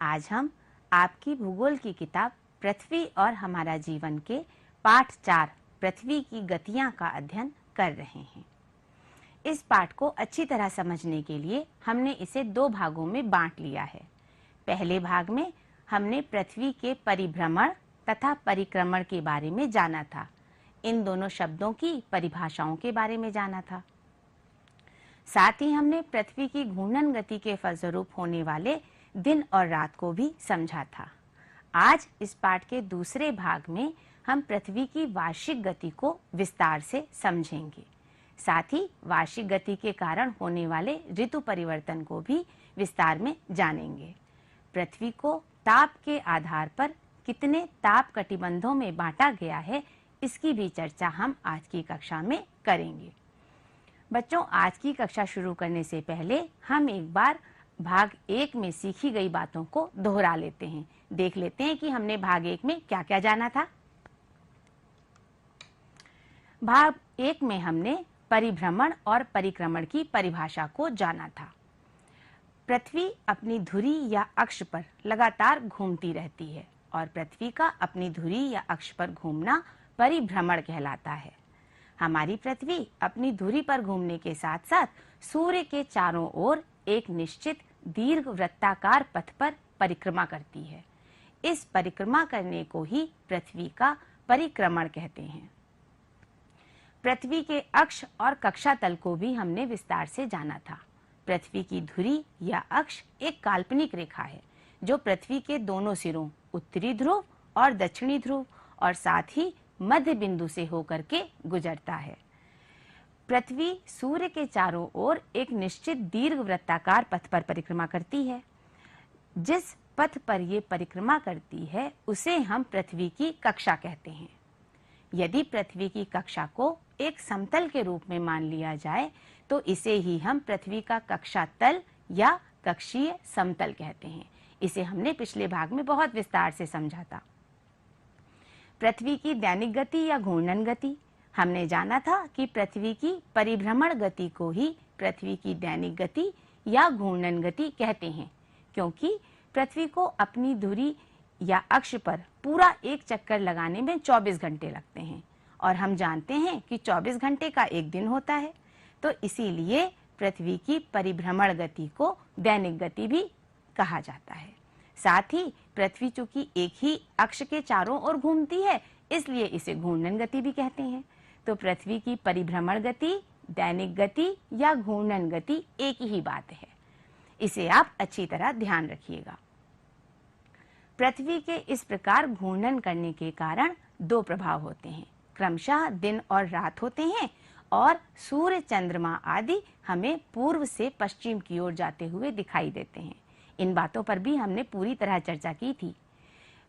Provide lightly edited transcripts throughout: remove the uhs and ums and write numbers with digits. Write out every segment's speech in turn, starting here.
आज हम आपकी भूगोल की किताब पृथ्वी और हमारा जीवन के पाठ 4 पृथ्वी की गतियां का अध्ययन कर रहे हैं। इस पाठ को अच्छी तरह समझने के लिए हमने इसे 2 भागों में बांट लिया है। पहले भाग में हमने पृथ्वी के परिभ्रमण तथा परिक्रमण के बारे में जाना था। इन दोनों शब्दों की परिभाषाओं के बारे में जाना था। साथ ही हमने पृथ्वी की घूर्णन गति के फलस्वरूप होने वाले दिन और रात को भी समझा था। आज इस पाठ के दूसरे भाग में हम पृथ्वी की वार्षिक गति को विस्तार से समझेंगे। साथ ही वार्षिक गति के कारण होने वाले ऋतु परिवर्तन को भी विस्तार में जानेंगे। पृथ्वी को ताप के आधार पर कितने ताप कटिबंधों में बांटा गया है, इसकी भी चर्चा हम आज की कक्षा में करेंगे। बच्चों, आज की कक्षा शुरू करने से पहले हम एक बार भाग 1 में सीखी गई बातों को दोहरा लेते हैं। देख लेते हैं कि हमने भाग 1 में क्या क्या जाना था। भाग 1 में हमने परिभ्रमण और परिक्रमण की परिभाषा को जाना था। पृथ्वी अपनी धुरी या अक्ष पर लगातार घूमती रहती है और पृथ्वी का अपनी धुरी या अक्ष पर घूमना परिभ्रमण कहलाता है। हमारी पृथ्वी अपनी धुरी पर घूमने के साथ साथ सूर्य के चारों ओर एक निश्चित दीर्घ वृत्ताकार पथ पर परिक्रमा करती है। इस परिक्रमा करने को ही पृथ्वी का परिक्रमण कहते हैं। पृथ्वी के अक्ष और कक्षा तल को भी हमने विस्तार से जाना था। पृथ्वी की धुरी या अक्ष एक काल्पनिक रेखा है जो पृथ्वी के दोनों सिरों उत्तरी ध्रुव और दक्षिणी ध्रुव और साथ ही मध्य बिंदु से होकर के गुजरता है। पृथ्वी सूर्य के चारों ओर एक निश्चित दीर्घ वृत्ताकार पथ पर परिक्रमा करती है। जिस पथ पर ये परिक्रमा करती है उसे हम पृथ्वी की कक्षा कहते हैं। यदि पृथ्वी की कक्षा को एक समतल के रूप में मान लिया जाए तो इसे ही हम पृथ्वी का कक्षा तल या कक्षीय समतल कहते हैं। इसे हमने पिछले भाग में बहुत विस्तार से समझा था। पृथ्वी की दैनिक गति या घूर्णन गति, हमने जाना था कि पृथ्वी की परिभ्रमण गति को ही पृथ्वी की दैनिक गति या घूर्णन गति कहते हैं, क्योंकि पृथ्वी को अपनी धुरी या अक्ष पर पूरा एक चक्कर लगाने में 24 घंटे लगते हैं और हम जानते हैं कि 24 घंटे का एक दिन होता है। तो इसीलिए पृथ्वी की परिभ्रमण गति को दैनिक गति भी कहा जाता है। साथ ही पृथ्वी चूंकि एक ही अक्ष के चारों ओर घूमती है, इसलिए इसे घूर्णन गति भी कहते हैं। तो पृथ्वी की परिभ्रमण गति, दैनिक गति या घूर्णन गति एक ही बात है। इसे आप अच्छी तरह ध्यान रखिएगा। पृथ्वी के इस प्रकार घूर्णन करने के कारण 2 प्रभाव होते हैं। क्रमशः दिन और रात होते हैं और सूर्य, चंद्रमा आदि हमें पूर्व से पश्चिम की ओर जाते हुए दिखाई देते हैं। इन बातों पर भी हमने पूरी तरह चर्चा की थी।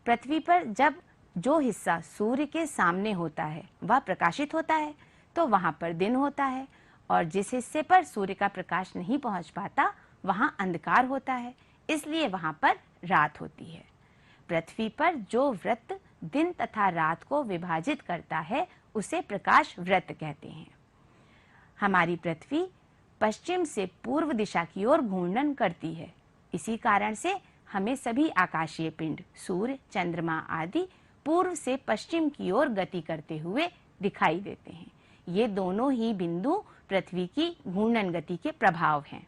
पृथ्वी पर जब जो हिस्सा सूर्य के सामने होता है वह प्रकाशित होता है तो वहां पर दिन होता है, और जिस हिस्से पर सूर्य का प्रकाश नहीं पहुंच पाता वहां अंधकार होता है, इसलिए वहां पर रात होती है। पृथ्वी पर जो वृत्त दिन तथा रात को विभाजित करता है उसे प्रकाश वृत्त कहते हैं। हमारी पृथ्वी पश्चिम से पूर्व दिशा की ओर घूर्णन करती है। इसी कारण से हमें सभी आकाशीय पिंड सूर्य, चंद्रमा आदि पूर्व से पश्चिम की ओर गति करते हुए दिखाई देते हैं। ये दोनों ही बिंदु पृथ्वी की घूर्णन गति के प्रभाव हैं।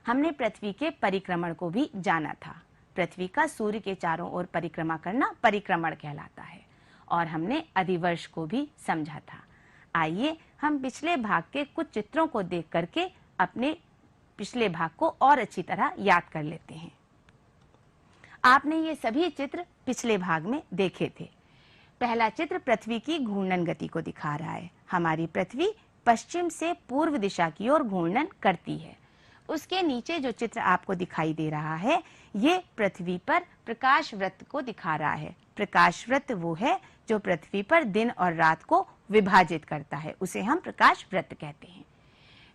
हमने पृथ्वी के परिक्रमण को भी जाना था। पृथ्वी का सूर्य के चारों ओर परिक्रमा करना परिक्रमण कहलाता है और हमने अधिवर्ष को भी समझा था। आइए हम पिछले भाग के कुछ चित्रों को देख करके अपने पिछले भाग को और अच्छी तरह याद कर लेते हैं। आपने ये सभी चित्र पिछले भाग में देखे थे। पहला चित्र पृथ्वी की घूर्णन गति को दिखा रहा है। हमारी पृथ्वी पश्चिम से पूर्व दिशा की ओर घूर्णन करती है। उसके नीचे जो चित्र आपको दिखाई दे रहा है ये पृथ्वी पर प्रकाश वृत्त को दिखा रहा है। प्रकाश वृत्त वो है जो पृथ्वी पर दिन और रात को विभाजित करता है, उसे हम प्रकाश वृत्त कहते हैं।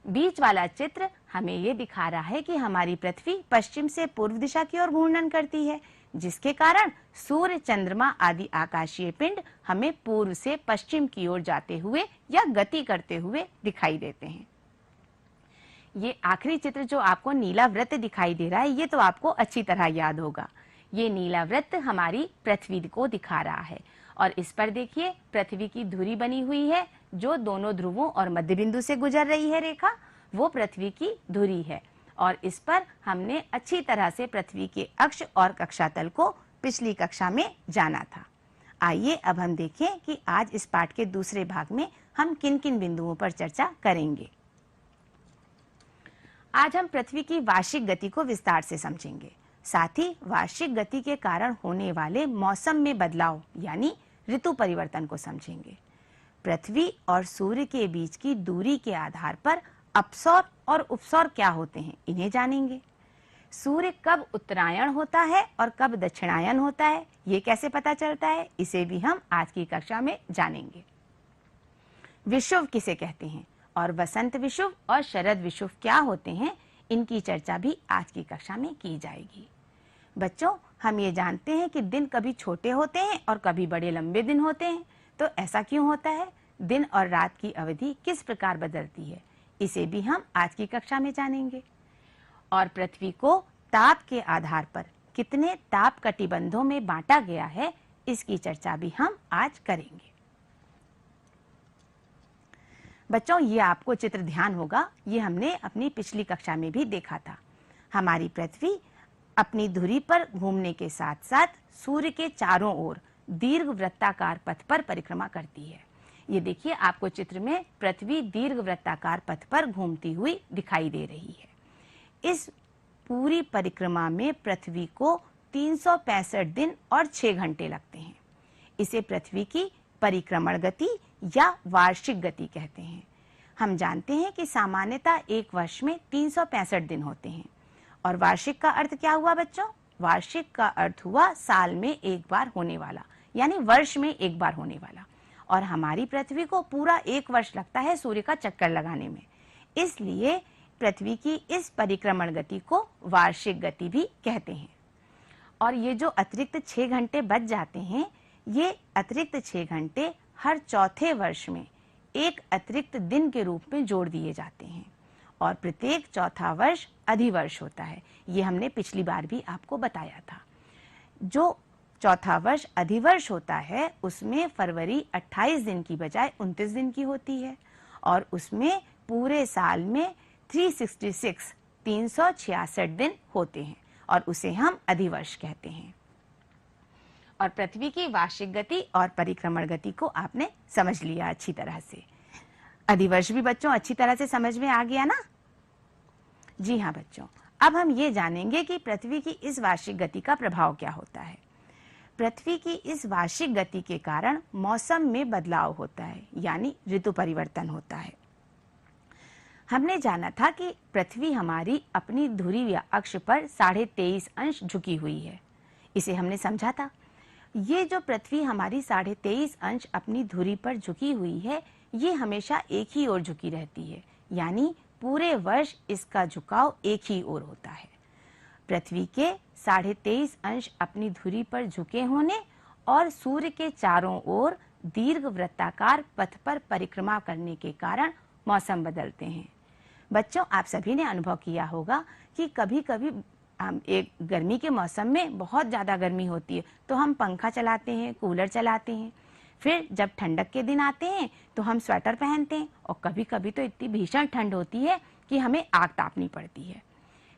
बीच वाला चित्र हमें ये दिखा रहा है कि हमारी पृथ्वी पश्चिम से पूर्व दिशा की ओर घूर्णन करती है, जिसके कारण सूर्य, चंद्रमा आदि आकाशीय पिंड हमें पूर्व से पश्चिम की ओर जाते हुए या गति करते हुए दिखाई देते हैं। ये आखिरी चित्र जो आपको नीला वृत्त दिखाई दे रहा है, ये तो आपको अच्छी तरह याद होगा। ये नीला वृत्त हमारी पृथ्वी को दिखा रहा है और इस पर देखिए पृथ्वी की धुरी बनी हुई है जो दोनों ध्रुवों और मध्य बिंदु से गुजर रही है रेखा, वो पृथ्वी की धुरी है। और इस पर हमने अच्छी तरह से पृथ्वी के अक्ष और कक्षातल को पिछली कक्षा में जाना था। आइए अब हम देखें कि आज इस पाठ के दूसरे भाग में हम किन किन बिंदुओं पर चर्चा करेंगे। आज हम पृथ्वी की वार्षिक गति को विस्तार से समझेंगे। साथ ही वार्षिक गति के कारण होने वाले मौसम में बदलाव यानी ऋतु परिवर्तन को समझेंगे। पृथ्वी और सूर्य के बीच की दूरी के आधार पर अपसौर और उपसौर क्या होते हैं, इन्हें जानेंगे। सूर्य कब उत्तरायण होता है और कब दक्षिणायन होता है, ये कैसे पता चलता है, इसे भी हम आज की कक्षा में जानेंगे। विषुव किसे कहते हैं और वसंत विषुव और शरद विषुव क्या होते हैं, इनकी चर्चा भी आज की कक्षा में की जाएगी। बच्चों, हम ये जानते हैं कि दिन कभी छोटे होते हैं और कभी बड़े लंबे दिन होते हैं, तो ऐसा क्यों होता है? दिन और रात की अवधि किस प्रकार बदलती है, इसे भी हम आज की कक्षा में जानेंगे। और पृथ्वी को ताप के आधार पर कितने ताप कटिबंधों में बांटा गया है, इसकी चर्चा भी हम आज करेंगे। बच्चों, ये आपको चित्र ध्यान होगा, ये हमने अपनी पिछली कक्षा में भी देखा था। हमारी पृथ्वी अपनी धुरी पर घूमने के साथ साथ सूर्य के चारों ओर दीर्घ वृत्ताकार पथ पर परिक्रमा करती है। ये देखिए, आपको चित्र में पृथ्वी दीर्घ वृत्ताकार पथ पर घूमती हुई दिखाई दे रही है। इस पूरी परिक्रमा में पृथ्वी को 365 दिन और 6 घंटे लगते हैं। इसे पृथ्वी की परिक्रमण गति या वार्षिक गति कहते हैं। हम जानते हैं कि सामान्यतः एक वर्ष में 365 दिन होते हैं। और वार्षिक का अर्थ क्या हुआ बच्चों? वार्षिक का अर्थ हुआ साल में एक बार होने वाला, यानी वर्ष में एक बार होने वाला। और हमारी पृथ्वी को पूरा एक वर्ष लगता है सूर्य का चक्कर लगाने में, इसलिए पृथ्वी की इस परिक्रमण गति को वार्षिक गति भी कहते हैं। और ये जो अतिरिक्त 6 घंटे बच जाते हैं, ये अतिरिक्त 6 घंटे हर चौथे वर्ष में एक अतिरिक्त दिन के रूप में जोड़ दिए जाते हैं और प्रत्येक चौथा वर्ष अधिवर्ष होता है। ये हमने पिछली बार भी आपको बताया था। जो चौथा वर्ष अधिवर्ष होता है उसमें फरवरी 28 दिन की बजाय 29 दिन की होती है और उसमें पूरे साल में 366 दिन होते हैं और उसे हम अधिवर्ष कहते हैं। और पृथ्वी की वार्षिक गति और परिक्रमण गति को आपने समझ लिया अच्छी तरह से। अधिवर्ष भी बच्चों अच्छी तरह से समझ में आ गया ना? जी हाँ बच्चों, अब हम ये जानेंगे कि पृथ्वी की इस वार्षिक गति का प्रभाव क्या होता है। पृथ्वी की इस वार्षिक गति के कारण मौसम में बदलाव होता है, यानी ऋतु परिवर्तन होता है। हमने जाना था कि पृथ्वी हमारी अपनी धुरी या अक्ष पर 23.5 अंश झुकी हुई है, इसे हमने समझा था। ये जो पृथ्वी हमारी 23.5 अंश अपनी धुरी पर झुकी हुई है, ये हमेशा एक ही ओर झुकी रहती है, यानी पूरे वर्ष इसका झुकाव एक ही ओर होता है। पृथ्वी के 23.5 अंश अपनी धुरी पर झुके होने और सूर्य के चारों ओर दीर्घ वृत्ताकार पथ पर परिक्रमा करने के कारण मौसम बदलते हैं। बच्चों, आप सभी ने अनुभव किया होगा कि कभी कभी एक गर्मी के मौसम में बहुत ज़्यादा गर्मी होती है तो हम पंखा चलाते हैं, कूलर चलाते हैं। फिर जब ठंडक के दिन आते हैं तो हम स्वेटर पहनते हैं और कभी कभी तो इतनी भीषण ठंड होती है कि हमें आग तापनी पड़ती है।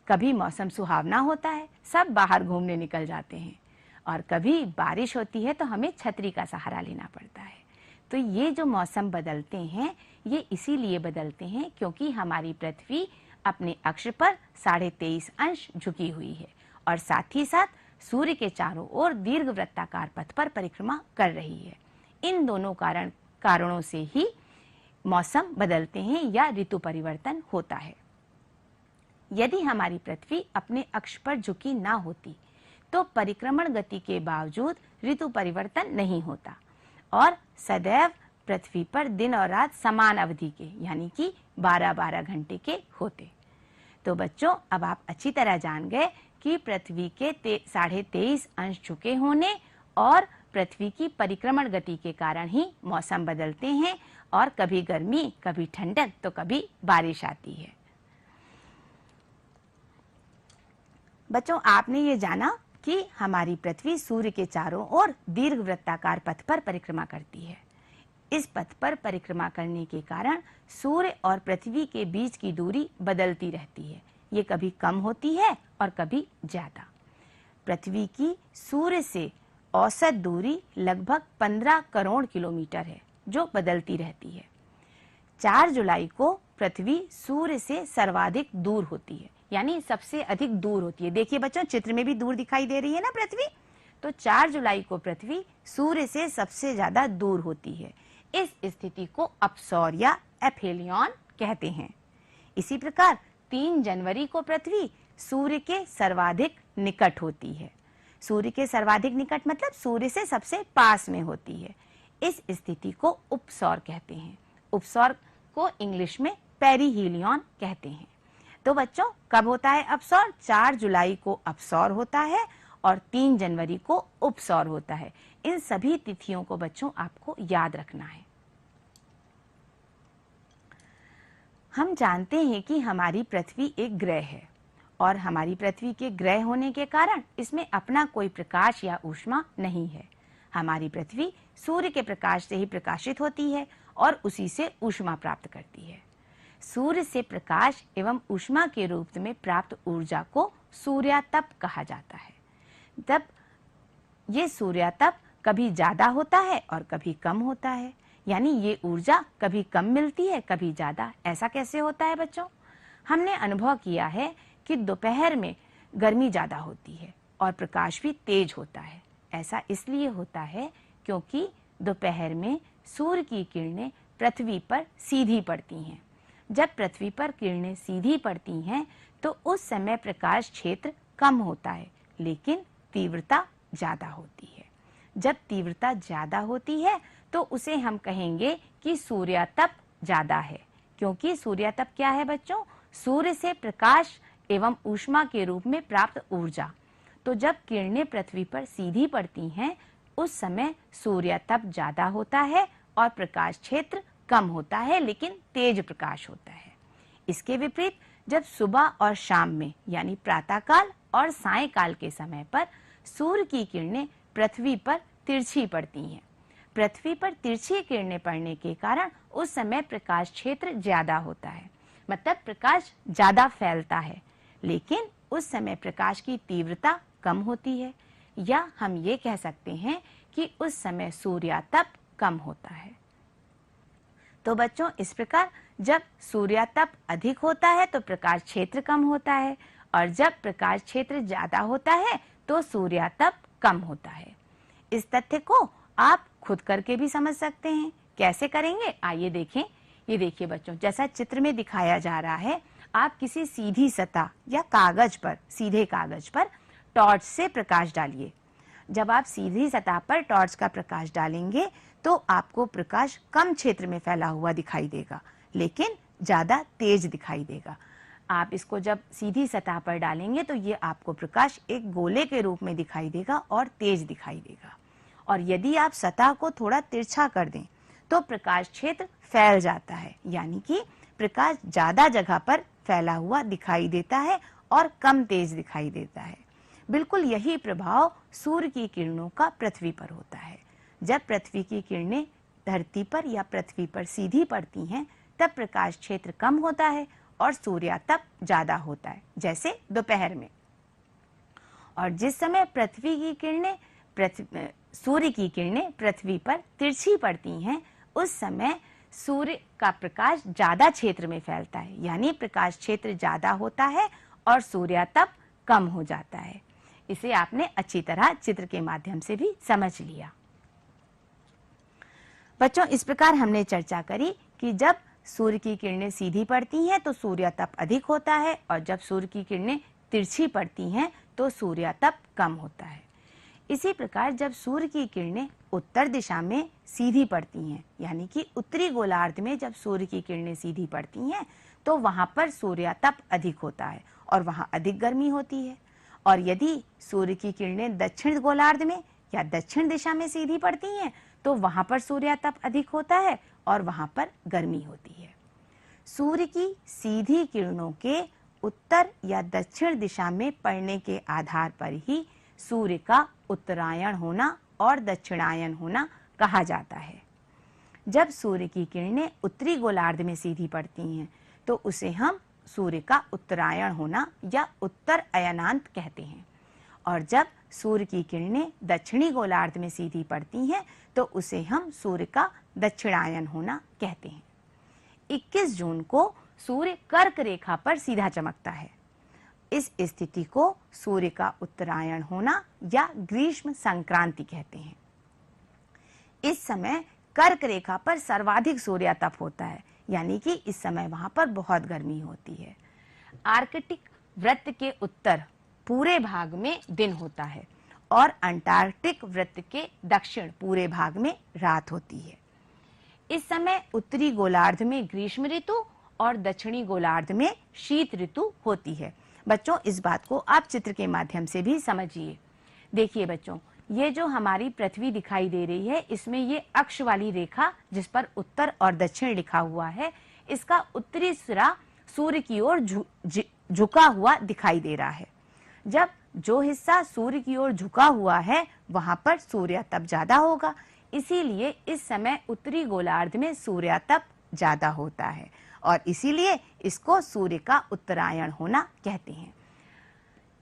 कभी मौसम सुहावना होता है, सब बाहर घूमने निकल जाते हैं और कभी बारिश होती है तो हमें छतरी का सहारा लेना पड़ता है। तो ये जो मौसम बदलते हैं, ये इसीलिए बदलते हैं क्योंकि हमारी पृथ्वी अपने अक्ष पर 23.5 अंश झुकी हुई है और साथ ही साथ सूर्य के चारों ओर दीर्घ वृत्ताकार पथ पर परिक्रमा कर रही है। इन दोनों कारणों से ही मौसम बदलते हैं या ऋतु परिवर्तन होता है। यदि हमारी पृथ्वी अपने अक्ष पर झुकी ना होती तो परिक्रमण गति के बावजूद ऋतु परिवर्तन नहीं होता और सदैव पृथ्वी पर दिन और रात समान अवधि के यानी कि 12-12 घंटे के होते। तो बच्चों, अब आप अच्छी तरह जान गए कि पृथ्वी के 23.5 अंश झुके होने और पृथ्वी की परिक्रमण गति के कारण ही मौसम बदलते हैं और कभी गर्मी, कभी ठंडक तो कभी बारिश आती है। बच्चों, आपने ये जाना कि हमारी पृथ्वी सूर्य के चारों ओर दीर्घवृत्ताकार पथ पर परिक्रमा करती है। इस पथ पर परिक्रमा करने के कारण सूर्य और पृथ्वी के बीच की दूरी बदलती रहती है। ये कभी कम होती है और कभी ज्यादा। पृथ्वी की सूर्य से औसत दूरी लगभग 15 करोड़ किलोमीटर है, जो बदलती रहती है। 4 जुलाई को पृथ्वी सूर्य से सर्वाधिक दूर होती है, यानी सबसे अधिक दूर होती है। देखिए बच्चों, चित्र में भी दूर दिखाई दे रही है ना पृथ्वी। तो 4 जुलाई को पृथ्वी सूर्य से सबसे ज्यादा दूर होती है। इस स्थिति को अपसौर या एफेलियन कहते हैं। इसी प्रकार 3 जनवरी को पृथ्वी सूर्य के सर्वाधिक निकट होती है। सूर्य के सर्वाधिक निकट मतलब सूर्य से सबसे पास में होती है। इस स्थिति को उपसौर कहते हैं। उपसौर को इंग्लिश में पेरिहीलियन कहते हैं। तो बच्चों, कब होता है अपसौर? 4 जुलाई को अपसौर होता है और 3 जनवरी को उपसौर होता है। इन सभी तिथियों को बच्चों आपको याद रखना है। हम जानते हैं कि हमारी पृथ्वी एक ग्रह है और हमारी पृथ्वी के ग्रह होने के कारण इसमें अपना कोई प्रकाश या ऊष्मा नहीं है। हमारी पृथ्वी सूर्य के प्रकाश से ही प्रकाशित होती है और उसी से ऊष्मा प्राप्त करती है। सूर्य से प्रकाश एवं ऊष्मा के रूप में प्राप्त ऊर्जा को सूर्यातप कहा जाता है। तब ये सूर्यातप कभी ज्यादा होता है और कभी कम होता है, यानी ये ऊर्जा कभी कम मिलती है कभी ज्यादा। ऐसा कैसे होता है बच्चों? हमने अनुभव किया है कि दोपहर में गर्मी ज्यादा होती है और प्रकाश भी तेज होता है। ऐसा इसलिए होता है क्योंकि दोपहर में सूर्य की किरणें पृथ्वी पर सीधी पड़ती हैं। जब पृथ्वी पर किरणें सीधी पड़ती हैं तो उस समय प्रकाश क्षेत्र कम होता है, लेकिन तीव्रता ज्यादा होती है। जब तीव्रता ज्यादा होती है तो उसे हम कहेंगे कि सूर्यातप ज्यादा है, क्योंकि सूर्यातप क्या है बच्चों? सूर्य से प्रकाश एवं ऊष्मा के रूप में प्राप्त ऊर्जा। तो जब किरणें पृथ्वी पर सीधी पड़ती हैं उस समय सूर्यातप ज्यादा होता है और प्रकाश क्षेत्र कम होता है, लेकिन तेज प्रकाश होता है। इसके विपरीत जब सुबह और शाम में यानी प्रातःकाल और सायंकाल के समय पर सूर्य की किरणें पृथ्वी पर तिरछी पड़ती हैं। पृथ्वी पर तिरछी किरणें पड़ने के कारण उस समय प्रकाश क्षेत्र ज्यादा होता है, मतलब प्रकाश ज्यादा फैलता है, लेकिन उस समय प्रकाश की तीव्रता कम होती है, या हम ये कह सकते हैं कि उस समय सूर्यातप कम होता है। तो बच्चों, इस प्रकार जब सूर्यातप अधिक होता है तो प्रकाश क्षेत्र कम होता है, और जब प्रकाश क्षेत्र ज्यादा होता है तो सूर्यातप कम होता है। इस तथ्य को आप खुद करके भी समझ सकते हैं। कैसे करेंगे? आइए देखें। ये देखिए बच्चों, जैसा चित्र में दिखाया जा रहा है, आप किसी सीधी सतह या कागज पर, सीधे कागज पर टॉर्च से प्रकाश डालिए। जब आप सीधी सतह पर टॉर्च का प्रकाश डालेंगे तो आपको प्रकाश कम क्षेत्र में फैला हुआ दिखाई देगा, लेकिन ज्यादा तेज दिखाई देगा। आप इसको जब सीधी सतह पर डालेंगे तो ये आपको प्रकाश एक गोले के रूप में दिखाई देगा और तेज दिखाई देगा। और यदि आप सतह को थोड़ा तिरछा कर दें तो प्रकाश क्षेत्र फैल जाता है, यानी कि प्रकाश ज्यादा जगह पर फैला हुआ दिखाई देता है और कम तेज दिखाई देता है। बिल्कुल यही प्रभाव सूर्य की किरणों का पृथ्वी पर होता है। जब पृथ्वी की किरणें धरती पर या पृथ्वी पर सीधी पड़ती हैं तब प्रकाश क्षेत्र कम होता है और सूर्यातप ज्यादा होता है, जैसे दोपहर में। और जिस समय सूर्य की किरणें पृथ्वी पर तिरछी पड़ती हैं उस समय सूर्य का प्रकाश ज्यादा क्षेत्र में फैलता है, यानी प्रकाश क्षेत्र ज्यादा होता है और सूर्यातप कम हो जाता है। इसे आपने अच्छी तरह चित्र के माध्यम से भी समझ लिया। बच्चों, इस प्रकार हमने चर्चा करी कि जब सूर्य की किरणें सीधी पड़ती हैं तो सूर्यातप अधिक होता है, और जब सूर्य की किरणें तिरछी पड़ती हैं तो सूर्यातप कम होता है। इसी प्रकार जब सूर्य की किरणें उत्तर दिशा में सीधी पड़ती हैं, यानी कि उत्तरी गोलार्ध में जब सूर्य की किरणें सीधी पड़ती हैं तो वहां पर सूर्यातप अधिक होता है और वहां अधिक गर्मी होती है। और यदि सूर्य की किरणें दक्षिण गोलार्ध में या दक्षिण दिशा में सीधी पड़ती हैं तो वहां पर सूर्यातप अधिक होता है और वहां पर गर्मी होती है। सूर्य की सीधी किरणों के उत्तर या दक्षिण दिशा में पड़ने के आधार पर ही सूर्य का उत्तरायण होना और दक्षिणायन होना कहा जाता है। जब सूर्य की किरणें उत्तरी गोलार्ध में सीधी पड़ती हैं तो उसे हम सूर्य का उत्तरायण होना या उत्तर अयनांत कहते हैं, और जब सूर्य की किरणें दक्षिणी गोलार्ध में सीधी पड़ती हैं तो उसे हम सूर्य का दक्षिणायन होना कहते हैं। 21 जून को सूर्य कर्क रेखा पर सीधा चमकता है। इस स्थिति को सूर्य का उत्तरायण होना या ग्रीष्म संक्रांति कहते हैं। इस समय कर्क रेखा पर सर्वाधिक सूर्यातप होता है, यानी कि इस समय वहां पर बहुत गर्मी होती है। आर्कटिक वृत्त के उत्तर पूरे भाग में दिन होता है और अंटार्कटिक वृत्त के दक्षिण पूरे भाग में रात होती है। इस समय उत्तरी गोलार्ध में ग्रीष्म ऋतु और दक्षिणी गोलार्ध में शीत ऋतु होती है। बच्चों, इस बात को आप चित्र के माध्यम से भी समझिए। देखिए बच्चों, ये जो हमारी पृथ्वी दिखाई दे रही है, इसमें ये अक्ष वाली रेखा जिस पर उत्तर और दक्षिण लिखा हुआ है, इसका उत्तरी सिरा सूर्य की ओर झुका हुआ दिखाई दे रहा है। जब जो हिस्सा सूर्य की ओर झुका हुआ है वहां पर सूर्यातप ज्यादा होगा, इसीलिए इस समय उत्तरी गोलार्ध में सूर्यातप ज्यादा होता है और इसीलिए इसको सूर्य का उत्तरायण होना कहते हैं।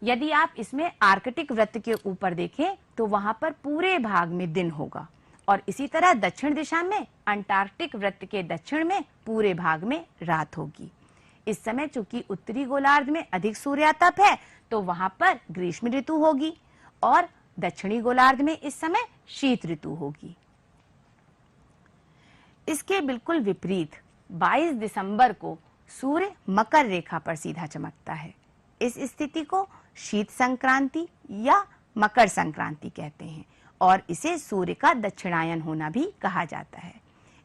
यदि आप इसमें आर्कटिक वृत्त के ऊपर देखें तो वहां पर पूरे भाग में दिन होगा और इसी तरह दक्षिण दिशा में अंटार्कटिक वृत्त के दक्षिण में पूरे भाग में रात होगी। इस समय चूंकि उत्तरी गोलार्ध में अधिक सूर्यातप है तो वहां पर ग्रीष्म ऋतु होगी और दक्षिणी गोलार्ध में इस समय शीत ऋतु होगी। इसके बिल्कुल विपरीत 22 दिसंबर को सूर्य मकर रेखा पर सीधा चमकता है। इस स्थिति को शीत संक्रांति या मकर संक्रांति कहते हैं और इसे सूर्य का दक्षिणायन होना भी कहा जाता है।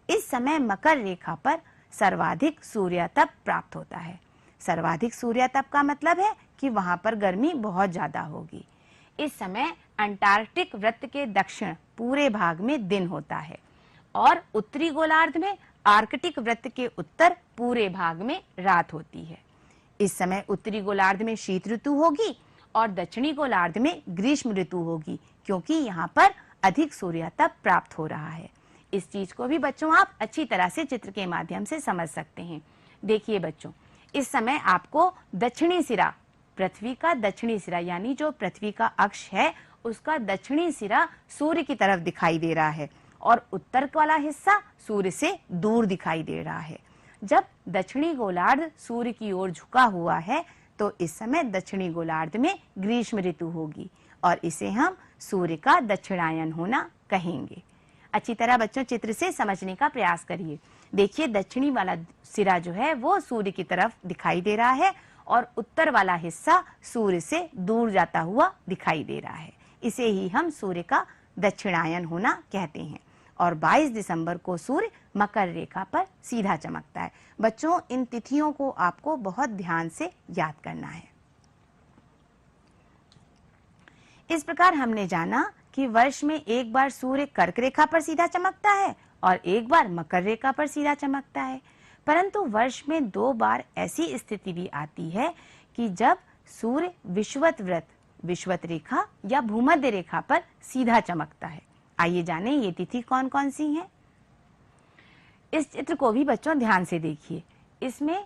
इस समय मकर रेखा पर सर्वाधिक सूर्यातप प्राप्त होता है। सर्वाधिक सूर्यातप का मतलब है कि वहां पर गर्मी बहुत ज्यादा होगी। इस समय अंटार्कटिक वृत्त के दक्षिण पूरे भाग में दिन होता है और उत्तरी गोलार्ध में आर्कटिक वृत्त के उत्तर पूरे भाग में रात होती है। इस समय उत्तरी गोलार्ध में शीत ऋतु होगी और दक्षिणी गोलार्ध में ग्रीष्म ऋतु होगी, क्योंकि यहाँ पर अधिक सूर्यातप प्राप्त हो रहा है। इस चीज को भी बच्चों आप अच्छी तरह से चित्र के माध्यम से समझ सकते हैं। देखिए बच्चों, इस समय आपको दक्षिणी सिरा, पृथ्वी का दक्षिणी सिरा यानी जो पृथ्वी का अक्ष है उसका दक्षिणी सिरा सूर्य की तरफ दिखाई दे रहा है और उत्तर वाला हिस्सा सूर्य से दूर दिखाई दे रहा है। जब दक्षिणी गोलार्ध सूर्य की ओर झुका हुआ है तो इस समय दक्षिणी गोलार्ध में ग्रीष्म ऋतु होगी और इसे हम सूर्य का दक्षिणायन होना कहेंगे। अच्छी तरह बच्चों चित्र से समझने का प्रयास करिए। देखिए, दक्षिणी वाला सिरा जो है वो सूर्य की तरफ दिखाई दे रहा है और उत्तर वाला हिस्सा सूर्य से दूर जाता हुआ दिखाई दे रहा है। इसे ही हम सूर्य का दक्षिणायन होना कहते हैं और 22 दिसंबर को सूर्य मकर रेखा पर सीधा चमकता है। बच्चों, इन तिथियों को आपको बहुत ध्यान से याद करना है। इस प्रकार हमने जाना कि वर्ष में एक बार सूर्य कर्क रेखा पर सीधा चमकता है और एक बार मकर रेखा पर सीधा चमकता है, परंतु वर्ष में 2 बार ऐसी स्थिति भी आती है कि जब सूर्य विषुवत वृत्त, विषुवत रेखा या भूमध्य रेखा पर सीधा चमकता है। आइए जानें ये तिथि कौन कौन सी हैं। इस चित्र को भी बच्चों ध्यान से देखिए। इसमें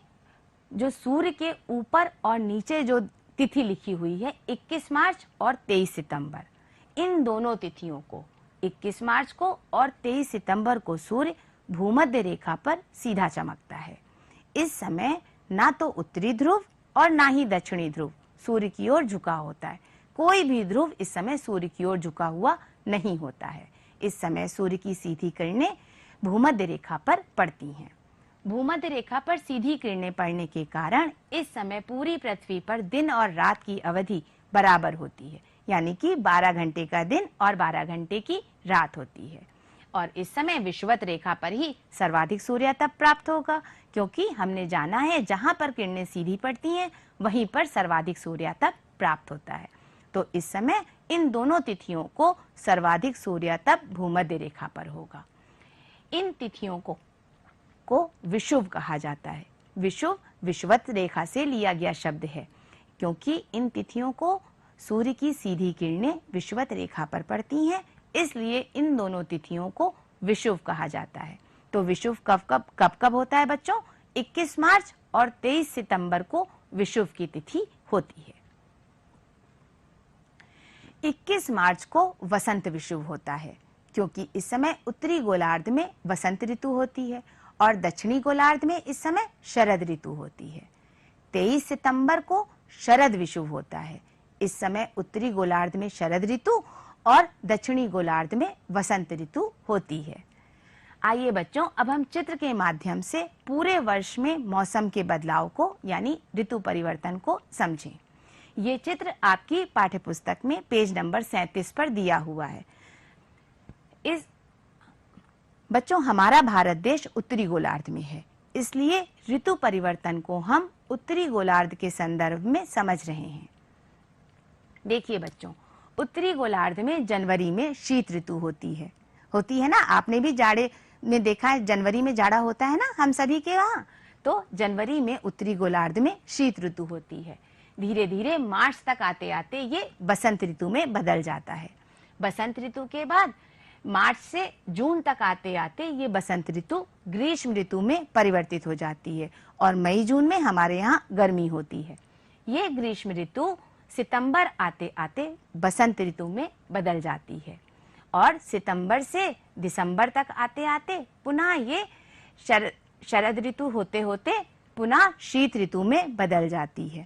जो सूर्य के ऊपर और नीचे जो तिथि लिखी हुई है 21 मार्च और 23 सितंबर, इन दोनों तिथियों को 21 मार्च को और 23 सितंबर को सूर्य भूमध्य रेखा पर सीधा चमकता है। इस समय ना तो उत्तरी ध्रुव और ना ही दक्षिणी ध्रुव सूर्य की ओर झुका होता है। कोई भी ध्रुव इस समय सूर्य की ओर झुका हुआ नहीं होता है। इस समय सूर्य की सीधी किरणें भूमध्य रेखा पर पड़ती हैं। भूमध्य रेखा पर सीधी किरणें पड़ने के कारण इस समय पूरी पृथ्वी पर दिन और रात की अवधि बराबर होती है, यानी कि 12 घंटे का दिन और 12 घंटे की रात होती है। और इस समय विषुवत रेखा पर ही सर्वाधिक सूर्यातप प्राप्त होगा, क्योंकि हमने जाना है जहां पर किरणें सीधी पड़ती हैं वहीं पर सर्वाधिक सूर्यातप प्राप्त होता है। तो इस समय इन दोनों तिथियों को सर्वाधिक सूर्यातप भूमध्य रेखा पर होगा। इन तिथियों को विषुव कहा जाता है। विषुव विषुवत रेखा से लिया गया शब्द है, क्योंकि इन तिथियों को सूर्य की सीधी किरणें विषुवत रेखा पर पड़ती हैं, इसलिए इन दोनों तिथियों को विषुव कहा जाता है। तो विषुव कब होता है बच्चों? 21 मार्च और 23 सितंबर को विषुव की तिथि होती है। 21 मार्च को वसंत विषुव होता है, क्योंकि इस समय उत्तरी गोलार्ध में वसंत ऋतु होती है और दक्षिणी गोलार्ध में इस समय शरद ऋतु होती है। 23 सितंबर को शरद विषुव होता है। इस समय उत्तरी गोलार्ध में शरद ऋतु और दक्षिणी गोलार्ध में वसंत ऋतु होती है। आइए बच्चों, अब हम चित्र के माध्यम से पूरे वर्ष में मौसम के बदलाव को यानी ऋतु परिवर्तन को समझें। ये चित्र आपकी पाठ्यपुस्तक में पेज नंबर 37 पर दिया हुआ है। इस बच्चों, हमारा भारत देश उत्तरी गोलार्ध में है, इसलिए ऋतु परिवर्तन को हम उत्तरी गोलार्ध के संदर्भ में समझ रहे हैं। देखिए बच्चों, उत्तरी गोलार्ध में जनवरी में शीत ऋतु होती है ना। आपने भी जाड़े में देखा है, जनवरी में जाड़ा होता है ना हम सभी के यहाँ। तो जनवरी में उत्तरी गोलार्ध में शीत ऋतु होती है। धीरे धीरे मार्च तक आते आते ये बसंत ऋतु में बदल जाता है। बसंत ऋतु के बाद मार्च से जून तक आते आते ये बसंत ऋतु ग्रीष्म ऋतु में परिवर्तित हो जाती है और मई जून में हमारे यहाँ गर्मी होती है। ये ग्रीष्म ऋतु सितंबर आते आते बसंत ऋतु में बदल जाती है और सितंबर से दिसंबर तक आते आते पुनः ये शरद ऋतु होते होते पुनः शीत ऋतु में बदल जाती है।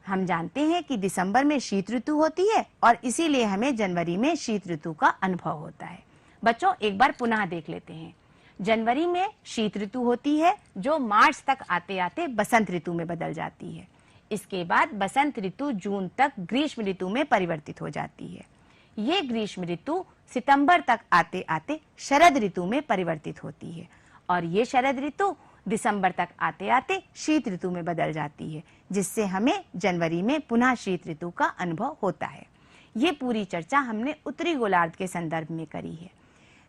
हम जानते हैं कि दिसंबर में शीत ऋतु होती है और इसीलिए हमें जनवरी में शीत ऋतु का अनुभव होता है। बच्चों, एक बार पुनः देख लेते हैं। जनवरी में शीत ऋतु होती है जो मार्च तक आते आते बसंत ऋतु में बदल जाती है। इसके बाद बसंत ऋतु जून तक ग्रीष्म ऋतु में परिवर्तित हो जाती है। ये ग्रीष्म ऋतु सितंबर तक आते आते शरद ऋतु में परिवर्तित होती है और ये शरद ऋतु दिसंबर तक आते आते शीत ऋतु में बदल जाती है, जिससे हमें जनवरी में पुनः शीत ऋतु का अनुभव होता है। ये पूरी चर्चा हमने उत्तरी गोलार्ध के संदर्भ में करी है।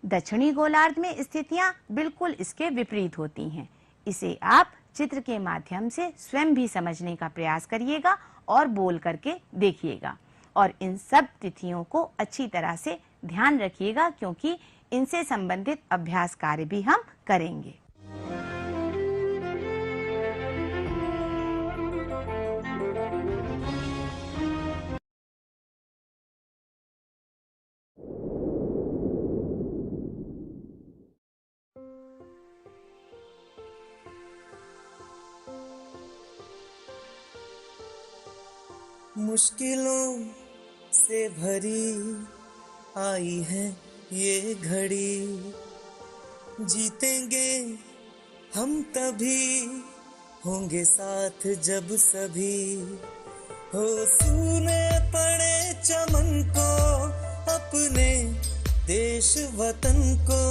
दक्षिणी गोलार्ध में स्थितियां बिल्कुल इसके विपरीत होती हैं। इसे आप चित्र के माध्यम से स्वयं भी समझने का प्रयास करिएगा और बोल करके देखिएगा और इन सब तिथियों को अच्छी तरह से ध्यान रखिएगा, क्योंकि इनसे संबंधित अभ्यास कार्य भी हम करेंगे। मुश्किलों से भरी आई है ये घड़ी, जीतेंगे हम तभी, होंगे साथ जब सभी हो। सूने पड़े चमन को अपने देश वतन को,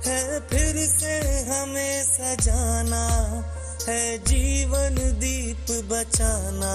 है फिर से हमें सजाना, है जीवन दीप बचाना।